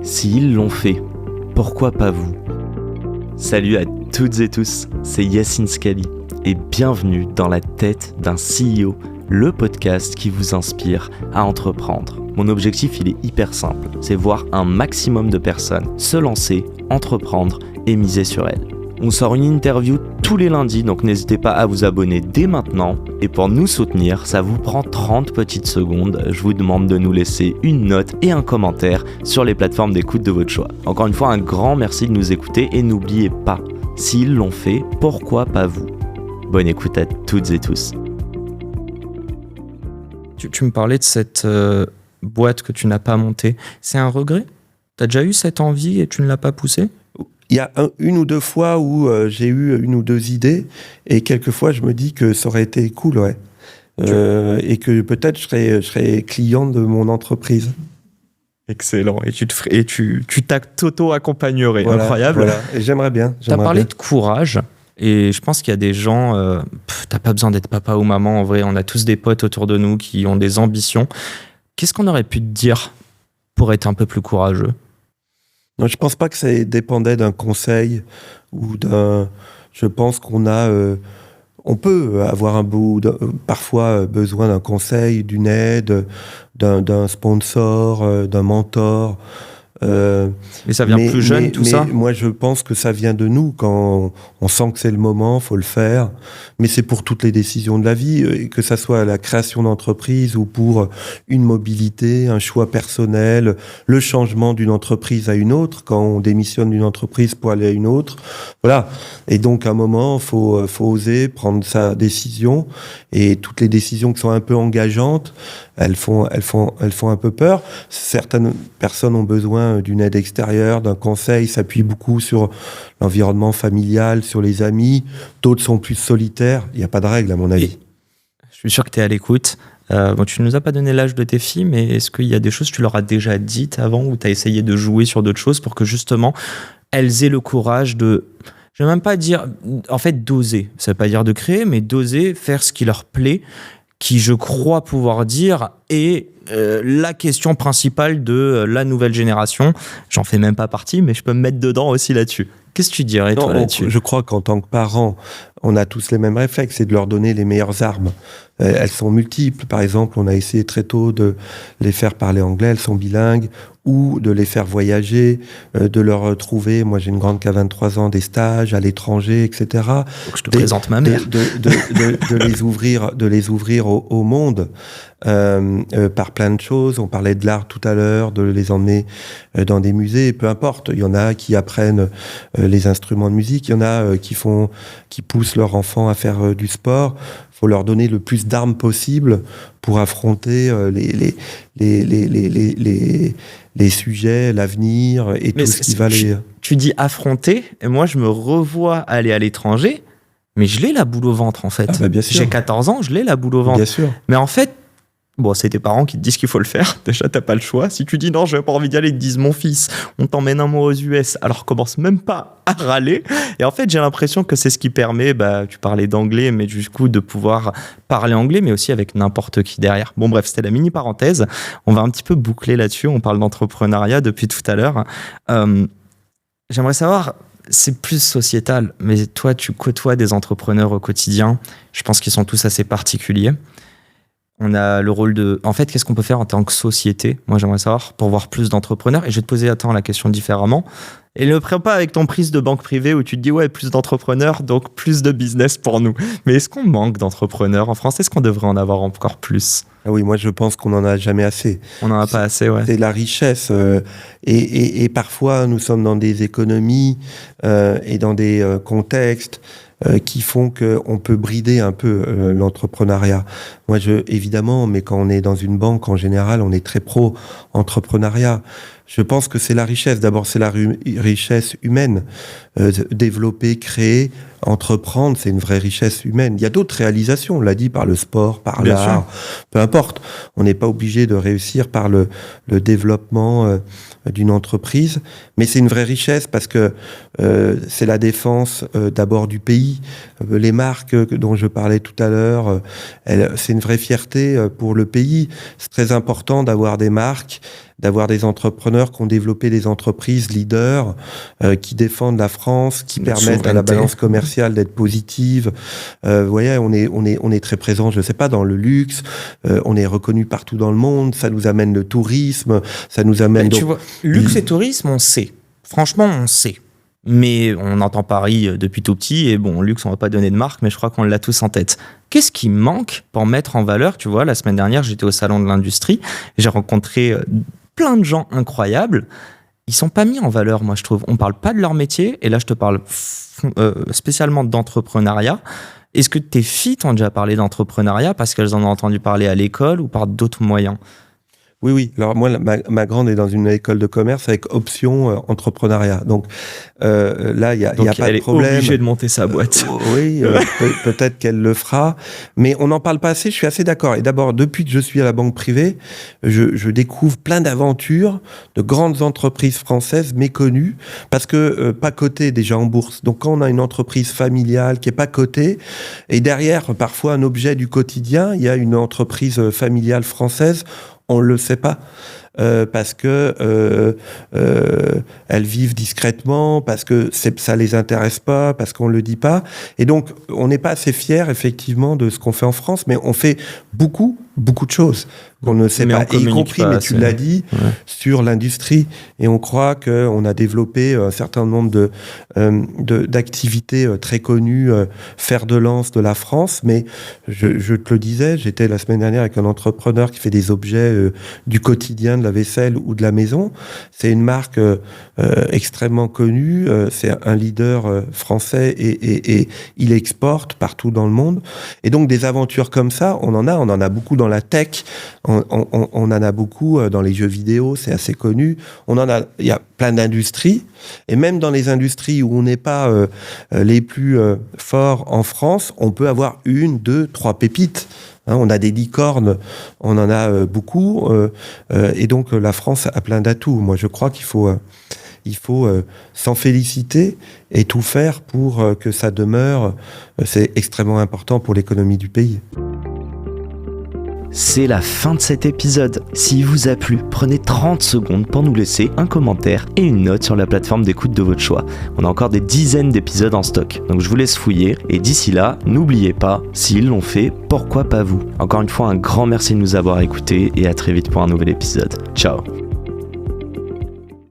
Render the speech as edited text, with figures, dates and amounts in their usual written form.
S'ils l'ont fait, pourquoi pas vous ? Salut à toutes et tous, c'est Yacine Scali et bienvenue dans la tête d'un CEO, le podcast qui vous inspire à entreprendre. Mon objectif, il est hyper simple, c'est voir un maximum de personnes se lancer, entreprendre et miser sur elles. On sort une interview tous les lundis, donc n'hésitez pas à vous abonner dès maintenant. Et pour nous soutenir, ça vous prend 30 petites secondes. Je vous demande de nous laisser une note et un commentaire sur les plateformes d'écoute de votre choix. Encore une fois, un grand merci de nous écouter et n'oubliez pas, s'ils l'ont fait, pourquoi pas vous ? Bonne écoute à toutes et tous. Tu me parlais de cette boîte que tu n'as pas montée. C'est un regret ? Tu as déjà eu cette envie et tu ne l'as pas poussée ? Il y a une ou deux fois où j'ai eu une ou deux idées, et quelquefois je me dis que ça aurait été cool, ouais. Et que peut-être je serais client de mon entreprise. Excellent. Et tu t'auto-accompagnerais. Voilà, incroyable. Voilà. Et j'aimerais bien. Tu as parlé de courage. Et je pense qu'il y a des gens, t'as pas besoin d'être papa ou maman, en vrai, on a tous des potes autour de nous qui ont des ambitions. Qu'est-ce qu'on aurait pu te dire pour être un peu plus courageux ? Non, je pense pas que ça dépendait d'un conseil ou d'un. Je pense on peut avoir parfois besoin d'un conseil, d'une aide, d'un sponsor, d'un mentor. Mais ça vient plus jeune, tout ça ? Moi, je pense que ça vient de nous. Quand on sent que c'est le moment, faut le faire. Mais c'est pour toutes les décisions de la vie, que ça soit la création d'entreprise ou pour une mobilité, un choix personnel, le changement d'une entreprise à une autre, quand on démissionne d'une entreprise pour aller à une autre. Voilà. Et donc, à un moment, faut oser prendre sa décision. Et toutes les décisions qui sont un peu engageantes, elles font un peu peur. Certaines personnes ont besoin d'une aide extérieure, d'un conseil, s'appuient beaucoup sur l'environnement familial, sur les amis. D'autres sont plus solitaires. Il n'y a pas de règle, à mon avis. Et je suis sûr que tu es à l'écoute. Tu ne nous as pas donné l'âge de tes filles, mais est-ce qu'il y a des choses que tu leur as déjà dites avant ou tu as essayé de jouer sur d'autres choses pour que justement elles aient le courage de... Je ne vais même pas dire... En fait, d'oser. Ça ne veut pas dire de créer, mais d'oser faire ce qui leur plaît, qui, je crois pouvoir dire, est la question principale de la nouvelle génération. J'en fais même pas partie, mais je peux me mettre dedans aussi là-dessus. Qu'est-ce que tu dirais, toi, là-dessus ? Je crois qu'en tant que parents, on a tous les mêmes réflexes, c'est de leur donner les meilleures armes. Elles sont multiples. Par exemple, on a essayé très tôt de les faire parler anglais, elles sont bilingues, ou de les faire voyager, de leur trouver, moi j'ai une grande qui a 23 ans, des stages à l'étranger, etc. Donc je te présente ma mère. De les ouvrir au monde par plein de choses. On parlait de l'art tout à l'heure, de les emmener dans des musées, peu importe. Il y en a qui apprennent les instruments de musique, il y en a qui poussent leurs enfants à faire du sport. Il faut leur donner le plus d'armes possible pour affronter les sujets, l'avenir et tout ce qui va les... Tu dis affronter, et moi je me revois aller à l'étranger, mais je l'ai la boule au ventre en fait. Ah bah bien sûr. J'ai 14 ans, je l'ai la boule au ventre. Bien sûr. Mais en fait, bon, c'est tes parents qui te disent qu'il faut le faire. Déjà, t'as pas le choix. Si tu dis non, j'ai pas envie d'y aller, ils te disent mon fils, on t'emmène un mois aux US, alors commence même pas à râler. Et en fait, j'ai l'impression que c'est ce qui permet, tu parlais d'anglais, mais du coup, de pouvoir parler anglais, mais aussi avec n'importe qui derrière. Bon, bref, c'était la mini parenthèse. On va un petit peu boucler là-dessus. On parle d'entrepreneuriat depuis tout à l'heure. J'aimerais savoir, c'est plus sociétal, mais toi, tu côtoies des entrepreneurs au quotidien. Je pense qu'ils sont tous assez particuliers. On a le rôle de... En fait, qu'est-ce qu'on peut faire en tant que société ? Moi, j'aimerais savoir, pour voir plus d'entrepreneurs. Et je vais te poser, la question différemment. Et ne prends pas avec ton prise de banque privée où tu te dis, ouais, plus d'entrepreneurs, donc plus de business pour nous. Mais est-ce qu'on manque d'entrepreneurs en France ? Est-ce qu'on devrait en avoir encore plus ? Ah oui, moi, je pense qu'on n'en a jamais assez. On n'en a pas assez, ouais. C'est la richesse. Et parfois, nous sommes dans des économies et dans des contextes qui font qu'on peut brider un peu l'entrepreneuriat. Moi, évidemment, mais quand on est dans une banque, en général, on est très pro-entrepreneuriat. Je pense que c'est la richesse. D'abord, c'est la richesse humaine. Développer, créer, entreprendre, c'est une vraie richesse humaine. Il y a d'autres réalisations, on l'a dit, par le sport, par l'art, peu importe. On n'est pas obligé de réussir par le développement d'une entreprise, mais c'est une vraie richesse parce que c'est la défense d'abord du pays. Les marques dont je parlais tout à l'heure, c'est une vraie fierté pour le pays. C'est très important d'avoir des marques d'avoir des entrepreneurs qui ont développé des entreprises leaders, qui défendent la France, qui permettent à la balance commerciale d'être positive. Vous voyez, on est très présent, je sais pas, dans le luxe, on est reconnu partout dans le monde, ça nous amène le tourisme, ça nous amène... Tu vois, luxe et tourisme, on sait. Franchement, on sait. Mais on entend Paris depuis tout petit, et bon, luxe, on va pas donner de marque, mais je crois qu'on l'a tous en tête. Qu'est-ce qui manque pour mettre en valeur? Tu vois, la semaine dernière, j'étais au salon de l'industrie, j'ai rencontré plein de gens incroyables. Ils sont pas mis en valeur, moi, je trouve. On parle pas de leur métier, et là, je te parle spécialement d'entrepreneuriat. Est-ce que tes filles t'ont déjà parlé d'entrepreneuriat parce qu'elles en ont entendu parler à l'école ou par d'autres moyens? Oui. Alors moi, ma grande est dans une école de commerce avec option entrepreneuriat. Donc là, il y a pas de problème. Elle est obligée de monter sa boîte. Oui, peut-être qu'elle le fera. Mais on n'en parle pas assez, je suis assez d'accord. Et d'abord, depuis que je suis à la banque privée, je découvre plein d'aventures de grandes entreprises françaises méconnues parce que pas cotées déjà en bourse. Donc quand on a une entreprise familiale qui est pas cotée et derrière, parfois un objet du quotidien, il y a une entreprise familiale française, on le sait pas parce que elles vivent discrètement, parce que ça les intéresse pas, parce qu'on le dit pas. Et donc on n'est pas assez fiers effectivement de ce qu'on fait en France, mais on fait beaucoup de choses qu'on ne sait pas, et y compris, mais tu l'as dit, sur l'industrie. Et on croit qu'on a développé un certain nombre d'activités très connues, fer de lance de la France. Mais je te le disais, j'étais la semaine dernière avec un entrepreneur qui fait des objets du quotidien, de la vaisselle ou de la maison. C'est une marque extrêmement connue, c'est un leader français et il exporte partout dans le monde. Et donc des aventures comme ça, on en a beaucoup dans la tech, on en a beaucoup dans les jeux vidéo, c'est assez connu. Il y a plein d'industries, et même dans les industries où on n'est pas les plus forts en France, on peut avoir 1, 2, 3 pépites. On a des licornes, on en a beaucoup, et donc la France a plein d'atouts. Moi, je crois qu'il faut s'en féliciter et tout faire pour que ça demeure. C'est extrêmement important pour l'économie du pays. C'est la fin de cet épisode. S'il vous a plu, prenez 30 secondes pour nous laisser un commentaire et une note sur la plateforme d'écoute de votre choix. On a encore des dizaines d'épisodes en stock, donc je vous laisse fouiller. Et d'ici là, n'oubliez pas, s'ils l'ont fait, pourquoi pas vous? Encore une fois, un grand merci de nous avoir écoutés et à très vite pour un nouvel épisode. Ciao.